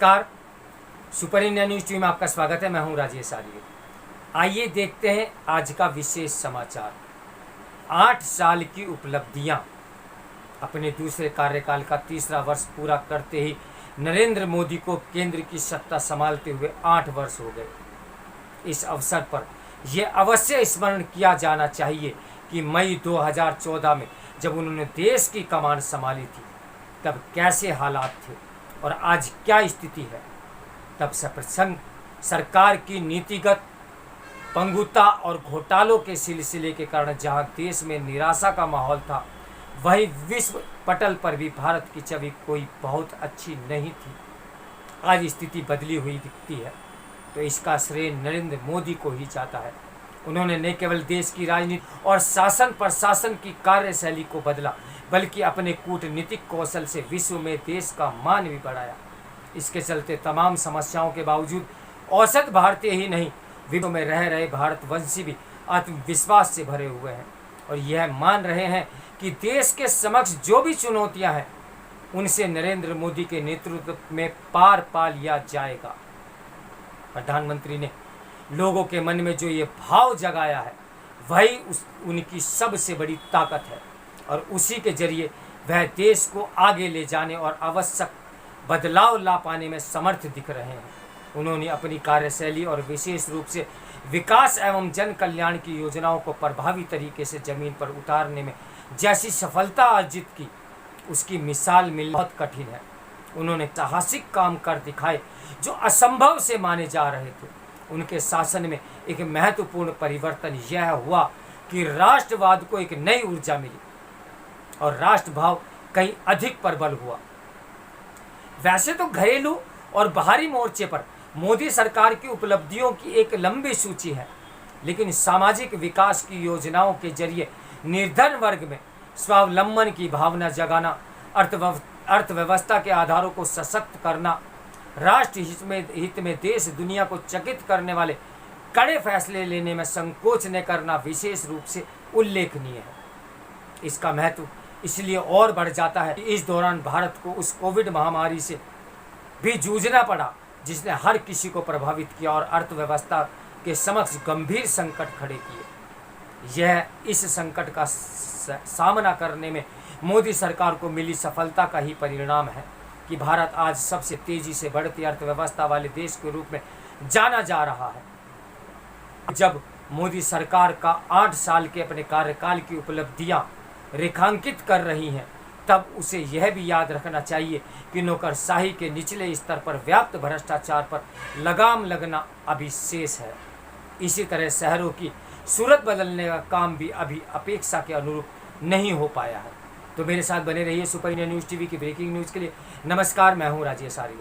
नमस्कार, super India news TV में आपका स्वागत है। मैं हूं राजेश आर्य। आइए देखते हैं आज का विशेष समाचार। 8 साल की उपलब्धियां। अपने दूसरे कार्यकाल का तीसरा वर्ष पूरा करते ही नरेंद्र मोदी को केंद्र की सत्ता संभालते हुए 8 वर्ष हो गए। इस अवसर पर यह अवश्य स्मरण किया जाना चाहिए कि मई 2014 में जब उन्होंने देश की कमान संभाली थी तब कैसे हालात थे और आज क्या स्थिति है। तब सप्रसंग सरकार की नीतिगत पंगुता और घोटालों के सिलसिले के कारण जहां देश में निराशा का माहौल था, वहीं विश्व पटल पर भी भारत की छवि कोई बहुत अच्छी नहीं थी। आज स्थिति बदली हुई दिखती है तो इसका श्रेय नरेंद्र मोदी को ही जाता है। उन्होंने न केवल देश की राजनीति और शासन प्रशासन की कार्यशैली को बदला, बल्कि अपने कूटनीतिक कौशल से विश्व में देश का मान भी बढ़ाया। इसके चलते तमाम समस्याओं के बावजूद औसत भारतीय ही नहीं, विश्व में रह रहे भारतवंशी भी आत्मविश्वास से भरे हुए हैं और यह मान रहे हैं कि देश के समक्ष जो भी चुनौतियां हैं उनसे नरेंद्र मोदी के नेतृत्व में पार पा लिया जाएगा। प्रधानमंत्री ने लोगों के मन में जो ये भाव जगाया है वही उनकी सबसे बड़ी ताकत है और उसी के जरिए वह देश को आगे ले जाने और आवश्यक बदलाव ला पाने में समर्थ दिख रहे हैं। उन्होंने अपनी कार्यशैली और विशेष रूप से विकास एवं जन कल्याण की योजनाओं को प्रभावी तरीके से जमीन पर उतारने में जैसी सफलता अर्जित की, उसकी मिसाल मिलना बहुत कठिन है। उन्होंने साहसिक काम कर दिखाए जो असंभव से माने जा रहे थे। उनके शासन में एक महत्वपूर्ण परिवर्तन यह हुआ कि राष्ट्रवाद को एक नई ऊर्जा मिली और राष्ट्रभाव कहीं अधिक प्रबल हुआ। वैसे तो घरेलू और बाहरी मोर्चे पर मोदी सरकार की उपलब्धियों की एक लंबी सूची है, लेकिन सामाजिक विकास की योजनाओं के जरिए निर्धन वर्ग में स्वावलंबन की भावना जगाना, अर्थव्यवस्था के आधारों को सशक्त करना, राष्ट्र हित में देश दुनिया को चकित करने वाले कड़े फैसले लेने में संकोच न करना विशेष रूप से उल्लेखनीय है। इसका महत्व इसलिए और बढ़ जाता है कि इस दौरान भारत को उस कोविड महामारी से भी जूझना पड़ा जिसने हर किसी को प्रभावित किया और अर्थव्यवस्था के समक्ष गंभीर संकट खड़े किए। यह इस संकट का सामना करने में मोदी सरकार को मिली सफलता का ही परिणाम है कि भारत आज सबसे तेजी से बढ़ती अर्थव्यवस्था वाले देश के रूप में जाना जा रहा है। जब मोदी सरकार का 8 साल के अपने कार्यकाल की उपलब्धियां रेखांकित कर रही हैं, तब उसे यह भी याद रखना चाहिए कि नौकरशाही के निचले स्तर पर व्याप्त भ्रष्टाचार पर लगाम लगना अभी शेष है। इसी तरह शहरों की सूरत बदलने का काम भी अभी अपेक्षा के अनुरूप नहीं हो पाया है। तो मेरे साथ बने रहिए सुपर इंडिया न्यूज़ टीवी की ब्रेकिंग न्यूज़ के लिए। नमस्कार, मैं हूँ राजेश आर्य।